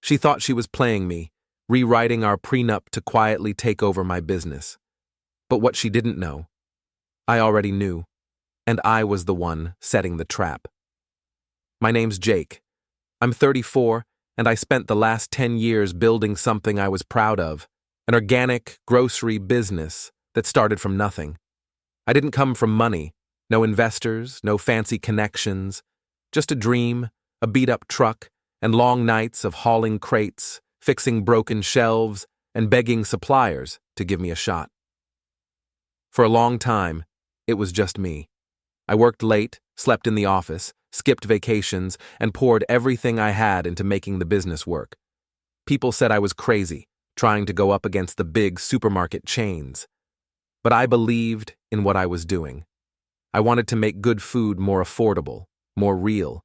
She thought she was playing me, rewriting our prenup to quietly take over my business. But what she didn't know, I already knew, and I was the one setting the trap. My name's Jake. I'm 34, and I spent the last 10 years building something I was proud of, an organic grocery business that started from nothing. I didn't come from money, no investors, no fancy connections, just a dream, a beat-up truck, and long nights of hauling crates, fixing broken shelves, and begging suppliers to give me a shot. For a long time, it was just me. I worked late, slept in the office, skipped vacations, and poured everything I had into making the business work. People said I was crazy, trying to go up against the big supermarket chains. But I believed in what I was doing. I wanted to make good food more affordable, more real,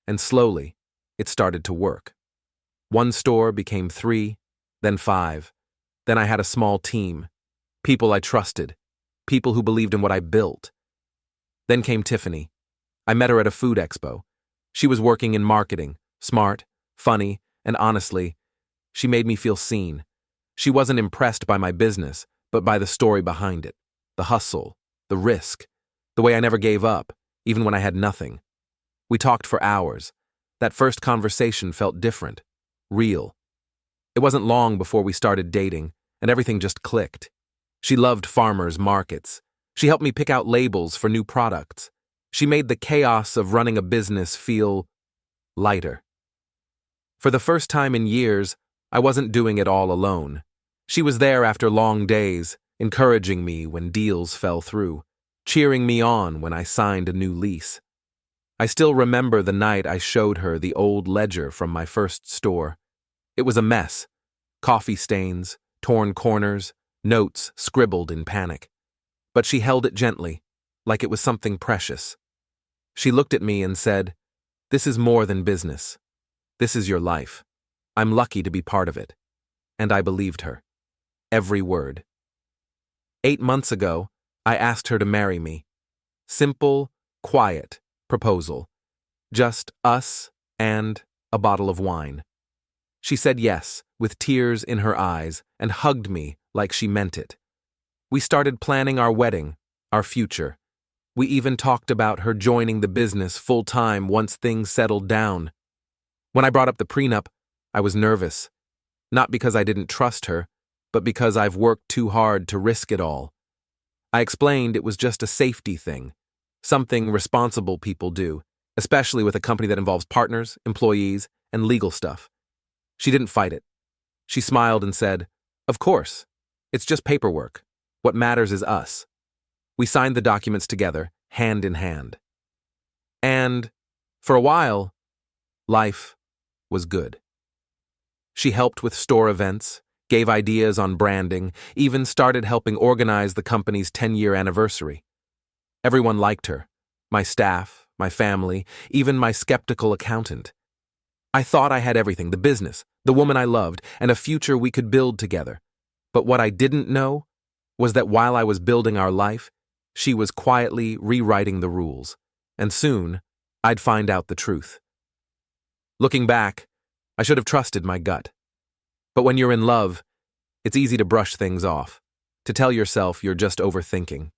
and slowly, it started to work. One store became 3, then 5. Then I had a small team, people I trusted, people who believed in what I built. Then came Tiffany. I met her at a food expo. She was working in marketing, smart, funny, and honestly, she made me feel seen. She wasn't impressed by my business, but by the story behind it, the hustle, the risk, the way I never gave up, even when I had nothing. We talked for hours. That first conversation felt different, real. It wasn't long before we started dating, and everything just clicked. She loved farmers markets. She helped me pick out labels for new products. She made the chaos of running a business feel lighter. For the first time in years, I wasn't doing it all alone. She was there after long days, encouraging me when deals fell through, cheering me on when I signed a new lease. I still remember the night I showed her the old ledger from my first store. It was a mess. Coffee stains, torn corners, notes scribbled in panic. But she held it gently, like it was something precious. She looked at me and said, "This is more than business. This is your life. I'm lucky to be part of it." And I believed her. Every word. 8 months ago, I asked her to marry me. Simple, quiet proposal. Just us and a bottle of wine. She said yes, with tears in her eyes, and hugged me like she meant it. We started planning our wedding, our future. We even talked about her joining the business full-time once things settled down. When I brought up the prenup, I was nervous. Not because I didn't trust her, but because I've worked too hard to risk it all. I explained it was just a safety thing, something responsible people do, especially with a company that involves partners, employees, and legal stuff. She didn't fight it. She smiled and said, "Of course. It's just paperwork. What matters is us." We signed the documents together, hand in hand. And, for a while, life was good. She helped with store events, gave ideas on branding, even started helping organize the company's 10-year anniversary. Everyone liked her, my staff, my family, even my skeptical accountant. I thought I had everything, the business, the woman I loved, and a future we could build together. But what I didn't know was that while I was building our life, she was quietly rewriting the rules, and soon I'd find out the truth. Looking back, I should have trusted my gut. But when you're in love, it's easy to brush things off, to tell yourself you're just overthinking.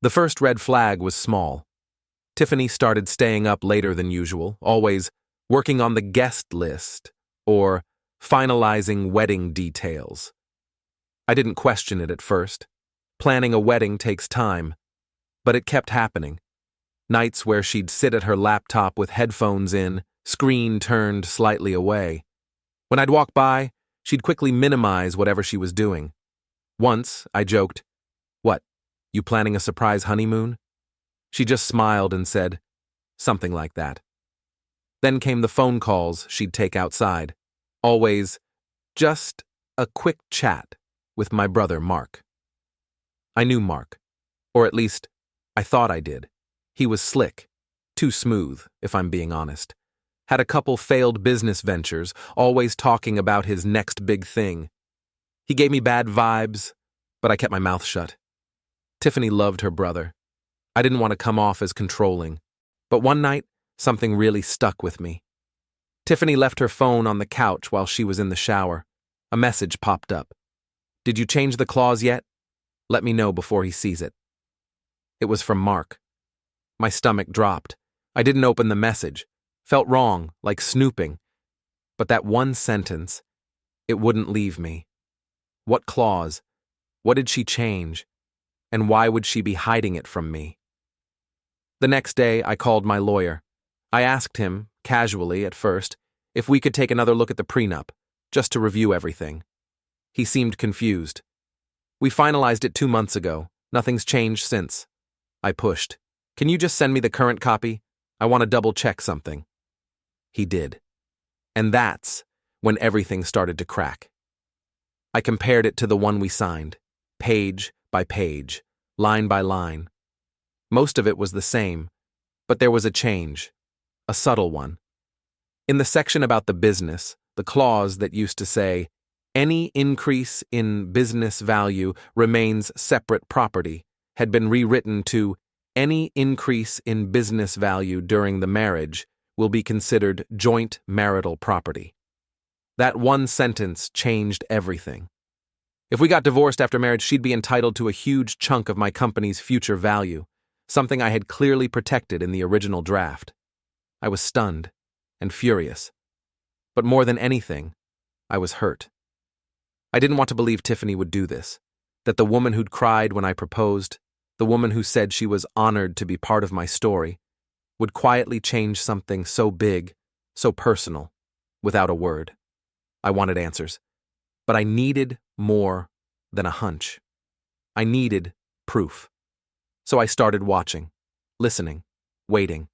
The first red flag was small. Tiffany started staying up later than usual, always working on the guest list or finalizing wedding details. I didn't question it at first. Planning a wedding takes time, but it kept happening. Nights where she'd sit at her laptop with headphones in, screen turned slightly away. When I'd walk by, she'd quickly minimize whatever she was doing. Once, I joked, "What, you planning a surprise honeymoon?" She just smiled and said, "Something like that." Then came the phone calls she'd take outside. Always, just a quick chat with my brother Mark. I knew Mark, or at least, I thought I did. He was slick, too smooth, if I'm being honest. Had a couple failed business ventures, always talking about his next big thing. He gave me bad vibes, but I kept my mouth shut. Tiffany loved her brother. I didn't want to come off as controlling, but one night, something really stuck with me. Tiffany left her phone on the couch while she was in the shower. A message popped up. "Did you change the clause yet? Let me know before he sees it." It was from Mark. My stomach dropped. I didn't open the message. Felt wrong, like snooping. But that one sentence, it wouldn't leave me. What clause? What did she change? And why would she be hiding it from me? The next day, I called my lawyer. I asked him, casually at first, if we could take another look at the prenup, just to review everything. He seemed confused. "We finalized it 2 months ago. Nothing's changed since." I pushed. "Can you just send me the current copy? I want to double-check something." He did. And that's when everything started to crack. I compared it to the one we signed, page by page, line by line. Most of it was the same, but there was a change, a subtle one. In the section about the business, the clause that used to say, "Any increase in business value remains separate property," had been rewritten to, "Any increase in business value during the marriage will be considered joint marital property." That one sentence changed everything. If we got divorced after marriage, she'd be entitled to a huge chunk of my company's future value, something I had clearly protected in the original draft. I was stunned and furious. But more than anything, I was hurt. I didn't want to believe Tiffany would do this, that the woman who'd cried when I proposed, the woman who said she was honored to be part of my story, would quietly change something so big, so personal, without a word. I wanted answers, but I needed more than a hunch. I needed proof. So I started watching, listening, waiting.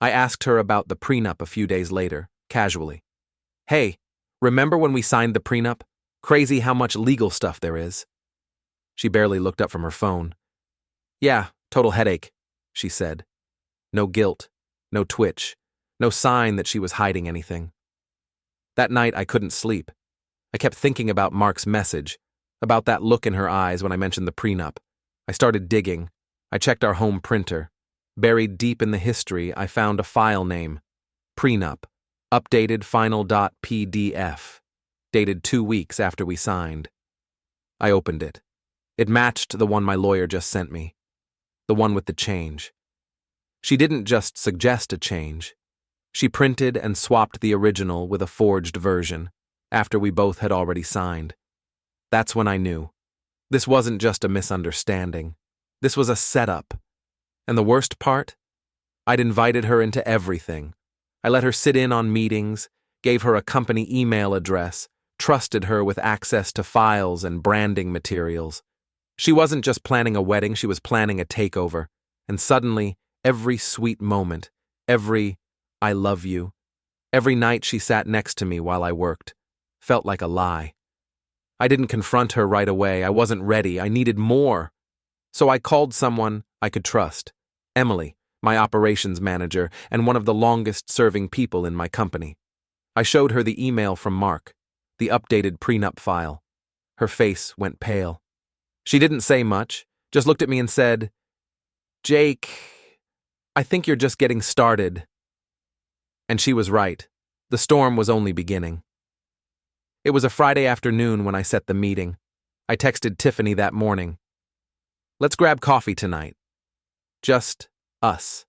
I asked her about the prenup a few days later, casually. "Hey, remember when we signed the prenup? Crazy how much legal stuff there is." She barely looked up from her phone. "Yeah, total headache," she said. No guilt, no twitch, no sign that she was hiding anything. That night I couldn't sleep. I kept thinking about Mark's message, about that look in her eyes when I mentioned the prenup. I started digging. I checked our home printer. Buried deep in the history, I found a file name. Prenup, updated final.pdf, dated 2 weeks after we signed. I opened it. It matched the one my lawyer just sent me. The one with the change. She didn't just suggest a change. She printed and swapped the original with a forged version, after we both had already signed. That's when I knew. This wasn't just a misunderstanding. This was a setup. And the worst part? I'd invited her into everything. I let her sit in on meetings, gave her a company email address, trusted her with access to files and branding materials. She wasn't just planning a wedding, she was planning a takeover. And suddenly, every sweet moment, every "I love you," every night she sat next to me while I worked, felt like a lie. I didn't confront her right away. I wasn't ready. I needed more. So I called someone I could trust, Emily, my operations manager and one of the longest-serving people in my company. I showed her the email from Mark, the updated prenup file. Her face went pale. She didn't say much, just looked at me and said, "Jake, I think you're just getting started." And she was right. The storm was only beginning. It was a Friday afternoon when I set the meeting. I texted Tiffany that morning. "Let's grab coffee tonight. Just us.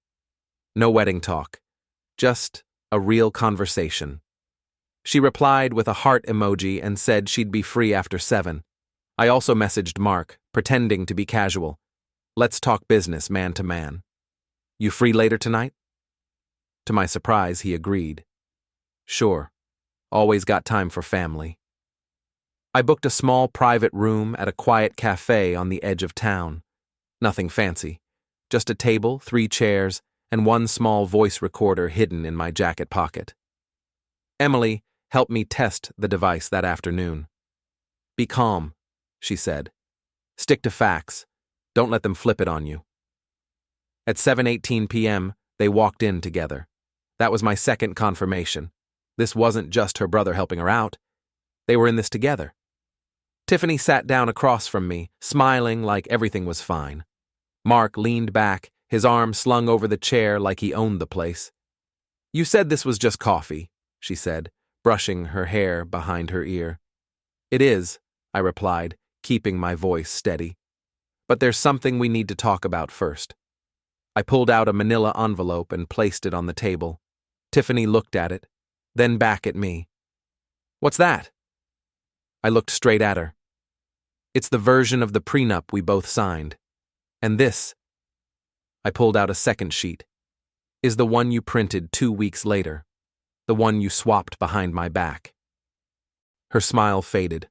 No wedding talk. Just a real conversation." She replied with a heart emoji and said she'd be free after 7. I also messaged Mark, pretending to be casual. "Let's talk business man to man. You free later tonight?" To my surprise, he agreed. "Sure. Always got time for family." I booked a small private room at a quiet cafe on the edge of town. Nothing fancy. Just a table, 3 chairs, and one small voice recorder hidden in my jacket pocket. Emily helped me test the device that afternoon. "Be calm," she said. "Stick to facts. Don't let them flip it on you." At 7:18 p.m., they walked in together. That was my second confirmation. This wasn't just her brother helping her out. They were in this together. Tiffany sat down across from me, smiling like everything was fine. Mark leaned back, his arm slung over the chair like he owned the place. "You said this was just coffee," she said, brushing her hair behind her ear. It is, I replied, keeping my voice steady. But there's something we need to talk about first. I pulled out a manila envelope and placed it on the table. Tiffany looked at it, then back at me. What's that? I looked straight at her. It's the version of the prenup we both signed. And this, I pulled out a second sheet, is the one you printed 2 weeks later, the one you swapped behind my back. Her smile faded.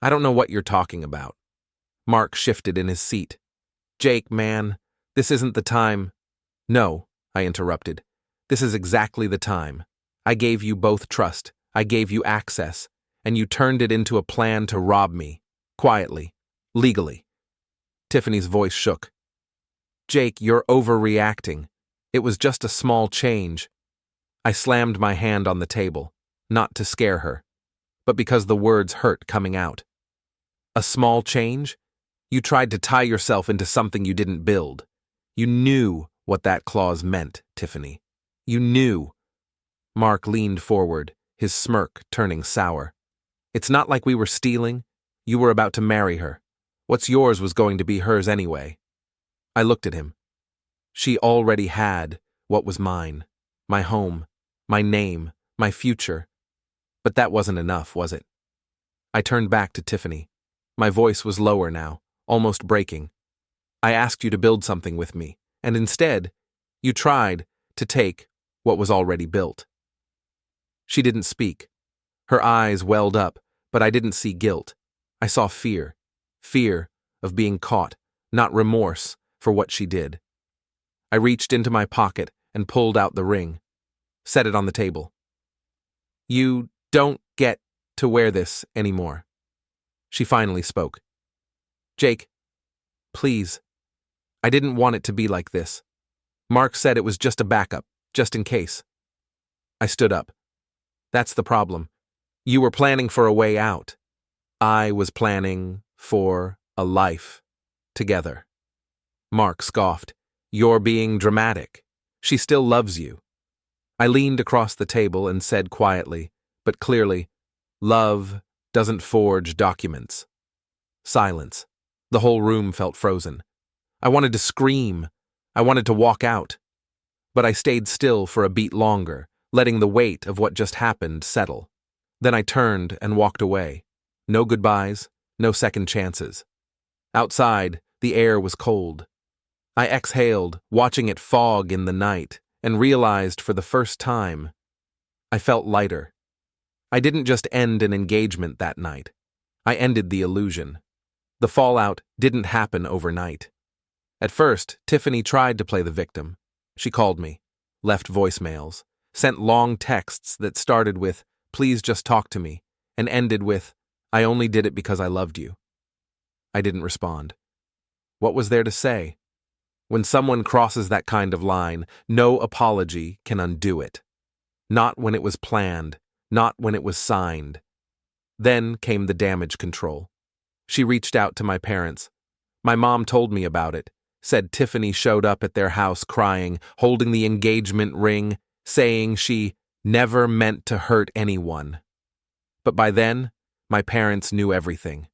I don't know what you're talking about. Mark shifted in his seat. Jake, man, this isn't the time. No, I interrupted. This is exactly the time. I gave you both trust. I gave you access, and you turned it into a plan to rob me. Quietly. Legally. Tiffany's voice shook. Jake, you're overreacting. It was just a small change. I slammed my hand on the table, not to scare her, but because the words hurt coming out. A small change? You tried to tie yourself into something you didn't build. You knew what that clause meant, Tiffany. You knew. Mark leaned forward, his smirk turning sour. It's not like we were stealing. You were about to marry her. What's yours was going to be hers anyway. I looked at him. She already had what was mine. My home, my name, my future. But that wasn't enough, was it? I turned back to Tiffany. My voice was lower now, almost breaking. I asked you to build something with me, and instead, you tried to take what was already built. She didn't speak. Her eyes welled up, but I didn't see guilt. I saw fear. Fear of being caught, not remorse for what she did. I reached into my pocket and pulled out the ring. Set it on the table. You don't get to wear this anymore. She finally spoke. Jake, please. I didn't want it to be like this. Mark said it was just a backup, just in case. I stood up. That's the problem. You were planning for a way out. I was planning for a life together. Mark scoffed. You're being dramatic. She still loves you. I leaned across the table and said quietly, but clearly, love doesn't forge documents. Silence. The whole room felt frozen. I wanted to scream. I wanted to walk out. But I stayed still for a beat longer, letting the weight of what just happened settle. Then I turned and walked away. No goodbyes, no second chances. Outside, the air was cold. I exhaled, watching it fog in the night, and realized for the first time, I felt lighter. I didn't just end an engagement that night. I ended the illusion. The fallout didn't happen overnight. At first, Tiffany tried to play the victim. She called me, left voicemails, sent long texts that started with, "Please just talk to me," and ended with, "I only did it because I loved you." I didn't respond. What was there to say? When someone crosses that kind of line, no apology can undo it. Not when it was planned, not when it was signed. Then came the damage control. She reached out to my parents. My mom told me about it, said Tiffany showed up at their house crying, holding the engagement ring, saying she never meant to hurt anyone. But by then, my parents knew everything.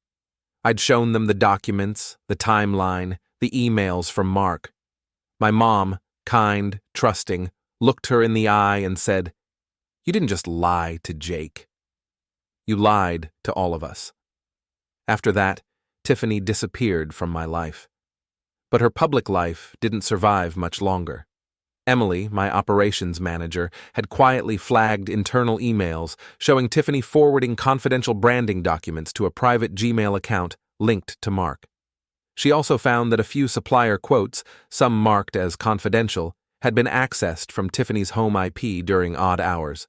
I'd shown them the documents, the timeline, the emails from Mark. My mom, kind, trusting, looked her in the eye and said, "You didn't just lie to Jake. You lied to all of us." After that, Tiffany disappeared from my life. But her public life didn't survive much longer. Emily, my operations manager, had quietly flagged internal emails showing Tiffany forwarding confidential branding documents to a private Gmail account linked to Mark. She also found that a few supplier quotes, some marked as confidential, had been accessed from Tiffany's home IP during odd hours.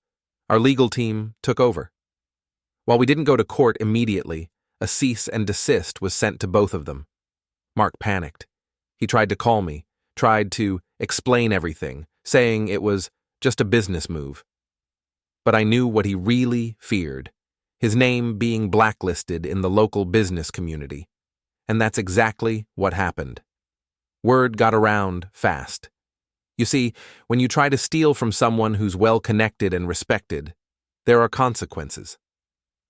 Our legal team took over. While we didn't go to court immediately, a cease and desist was sent to both of them. Mark panicked. He tried to call me, tried to explain everything, saying it was just a business move. But I knew what he really feared, his name being blacklisted in the local business community. And that's exactly what happened. Word got around fast. You see, when you try to steal from someone who's well-connected and respected, There are consequences.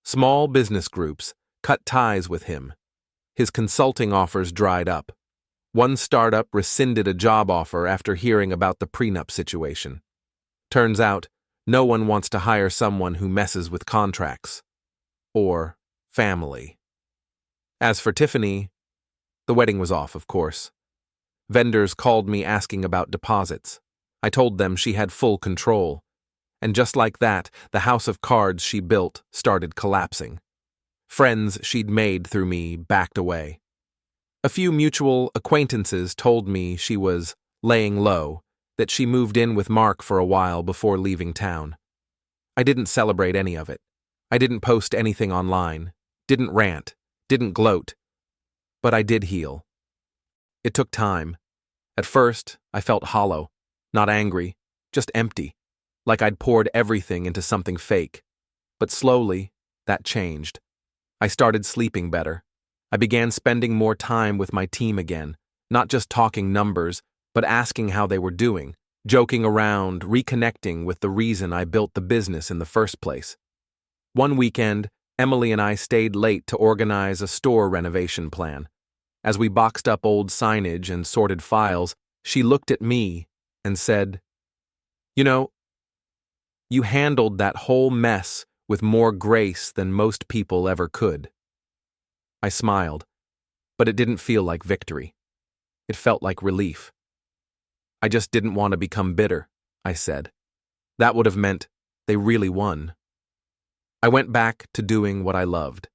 Small business groups cut ties with him. His consulting offers dried up. One startup rescinded a job offer after hearing about the prenup situation. Turns out, no one wants to hire someone who messes with contracts. Or family. As for Tiffany, the wedding was off, of course. Vendors called me asking about deposits. I told them she had full control. And just like that, the house of cards she built started collapsing. Friends she'd made through me backed away. A few mutual acquaintances told me she was laying low, that she moved in with Mark for a while before leaving town. I didn't celebrate any of it. I didn't post anything online, didn't rant, didn't gloat. But I did heal. It took time. At first, I felt hollow, not angry, just empty, like I'd poured everything into something fake. But slowly, that changed. I started sleeping better. I began spending more time with my team again, not just talking numbers, but asking how they were doing, joking around, reconnecting with the reason I built the business in the first place. One weekend, Emily and I stayed late to organize a store renovation plan. As we boxed up old signage and sorted files, she looked at me and said, "You know, you handled that whole mess with more grace than most people ever could." I smiled, but it didn't feel like victory. It felt like relief. "I just didn't want to become bitter," I said. "That would have meant they really won." I went back to doing what I loved,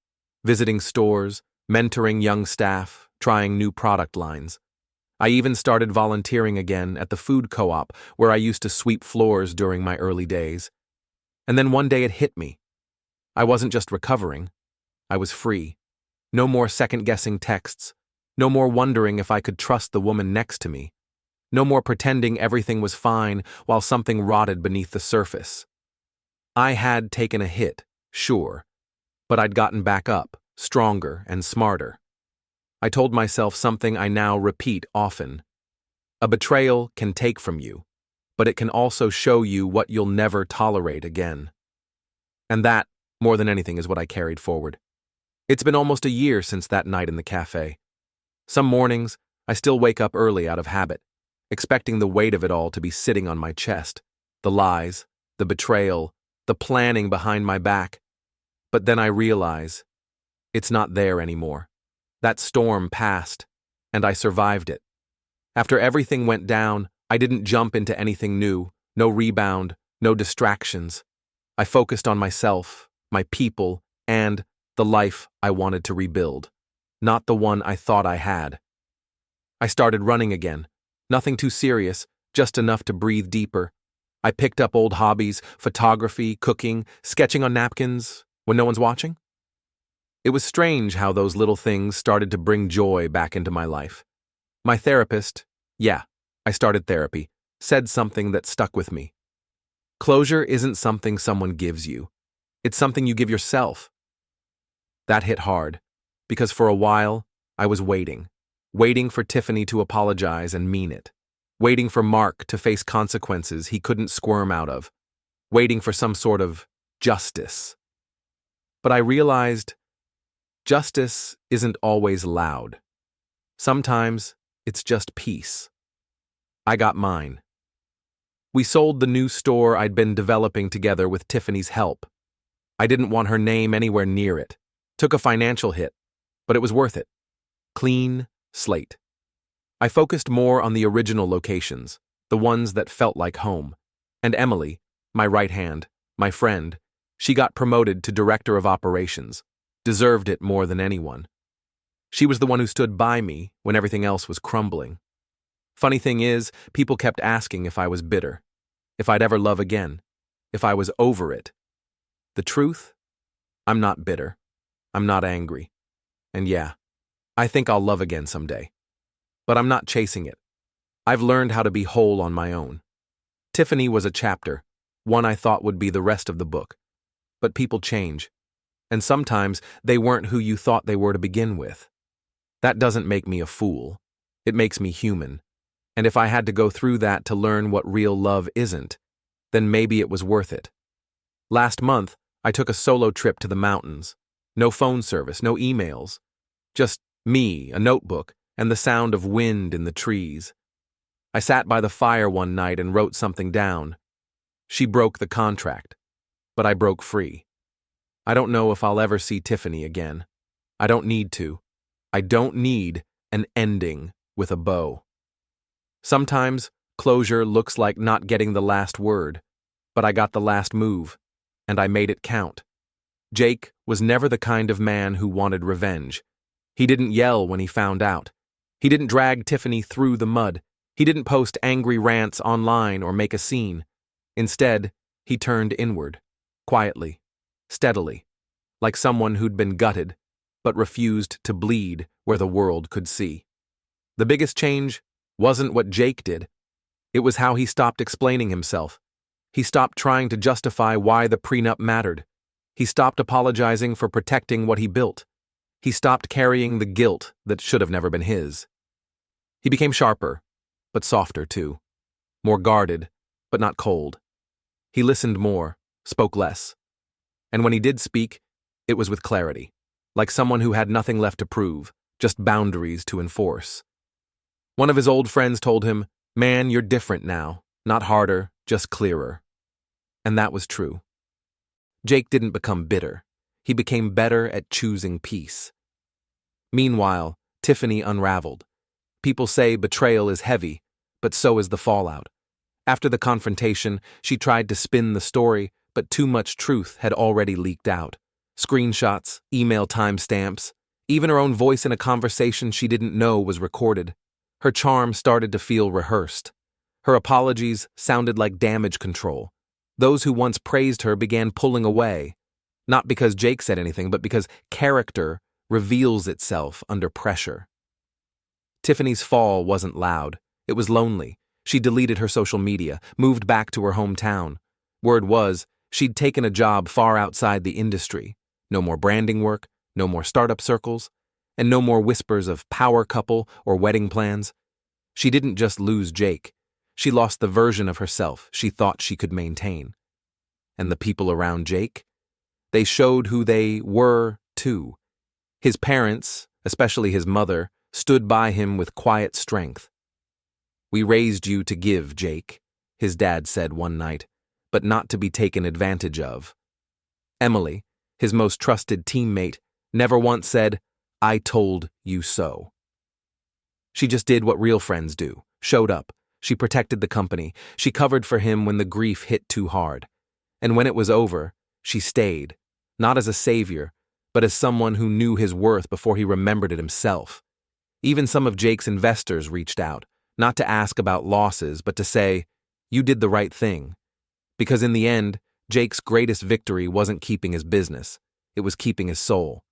visiting stores, mentoring young staff, trying new product lines. I even started volunteering again at the food co-op where I used to sweep floors during my early days. And then one day it hit me. I wasn't just recovering. I was free. No more second-guessing texts. No more wondering if I could trust the woman next to me. No more pretending everything was fine while something rotted beneath the surface. I had taken a hit, sure, but I'd gotten back up, stronger and smarter. I told myself something I now repeat often. A betrayal can take from you, but it can also show you what you'll never tolerate again. And that, more than anything, is what I carried forward. It's been almost a year since that night in the cafe. Some mornings, I still wake up early out of habit, expecting the weight of it all to be sitting on my chest. The lies, the betrayal, the planning behind my back. But then I realize, it's not there anymore. That storm passed, and I survived it. After everything went down, I didn't jump into anything new, no rebound, no distractions. I focused on myself, my people, and the life I wanted to rebuild, not the one I thought I had. I started running again. Nothing too serious, just enough to breathe deeper. I picked up old hobbies, photography, cooking, sketching on napkins, when no one's watching. It was strange how those little things started to bring joy back into my life. My therapist, I started therapy, said something that stuck with me. Closure isn't something someone gives you. It's something you give yourself. That hit hard, because for a while, I was waiting for Tiffany to apologize and mean it, waiting for Mark to face consequences he couldn't squirm out of, waiting for some sort of justice. But I realized justice isn't always loud. Sometimes it's just peace. I got mine. We sold the new store I'd been developing together with Tiffany's help. I didn't want her name anywhere near it. Took a financial hit, but it was worth it. Clean slate. I focused more on the original locations, the ones that felt like home. And Emily, my right hand, my friend, she got promoted to director of operations, deserved it more than anyone. She was the one who stood by me when everything else was crumbling. Funny thing is, people kept asking if I was bitter, if I'd ever love again, if I was over it. The truth? I'm not bitter. I'm not angry. And I think I'll love again someday. But I'm not chasing it. I've learned how to be whole on my own. Tiffany was a chapter, one I thought would be the rest of the book. But people change. And sometimes they weren't who you thought they were to begin with. That doesn't make me a fool. It makes me human. And if I had to go through that to learn what real love isn't, then maybe it was worth it. Last month, I took a solo trip to the mountains. No phone service, no emails. Just me, a notebook, and the sound of wind in the trees. I sat by the fire one night and wrote something down. She broke the contract, but I broke free. I don't know if I'll ever see Tiffany again. I don't need to. I don't need an ending with a bow. Sometimes closure looks like not getting the last word, but I got the last move, and I made it count. Jake was never the kind of man who wanted revenge. He didn't yell when he found out. He didn't drag Tiffany through the mud. He didn't post angry rants online or make a scene. Instead, he turned inward, quietly, steadily, like someone who'd been gutted, but refused to bleed where the world could see. The biggest change wasn't what Jake did. It was how he stopped explaining himself. He stopped trying to justify why the prenup mattered. He stopped apologizing for protecting what he built. He stopped carrying the guilt that should have never been his. He became sharper, but softer too. More guarded, but not cold. He listened more, spoke less. And when he did speak, it was with clarity, like someone who had nothing left to prove, just boundaries to enforce. One of his old friends told him, "Man, you're different now, not harder, just clearer." And that was true. Jake didn't become bitter. He became better at choosing peace. Meanwhile, Tiffany unraveled. People say betrayal is heavy, but so is the fallout. After the confrontation, she tried to spin the story, but too much truth had already leaked out. Screenshots, email timestamps, even her own voice in a conversation she didn't know was recorded. Her charm started to feel rehearsed. Her apologies sounded like damage control. Those who once praised her began pulling away, not because Jake said anything, but because character reveals itself under pressure. Tiffany's fall wasn't loud. It was lonely. She deleted her social media, moved back to her hometown. Word was, she'd taken a job far outside the industry. No more branding work, no more startup circles, and no more whispers of power couple or wedding plans. She didn't just lose Jake. She lost the version of herself she thought she could maintain. And the people around Jake? They showed who they were, too. His parents, especially his mother, stood by him with quiet strength. "We raised you to give, Jake," his dad said one night, "but not to be taken advantage of." Emily, his most trusted teammate, never once said, "I told you so." She just did what real friends do, showed up. She protected the company. She covered for him when the grief hit too hard. And when it was over, she stayed, not as a savior, but as someone who knew his worth before he remembered it himself. Even some of Jake's investors reached out, not to ask about losses, but to say, "You did the right thing." Because in the end, Jake's greatest victory wasn't keeping his business. It was keeping his soul.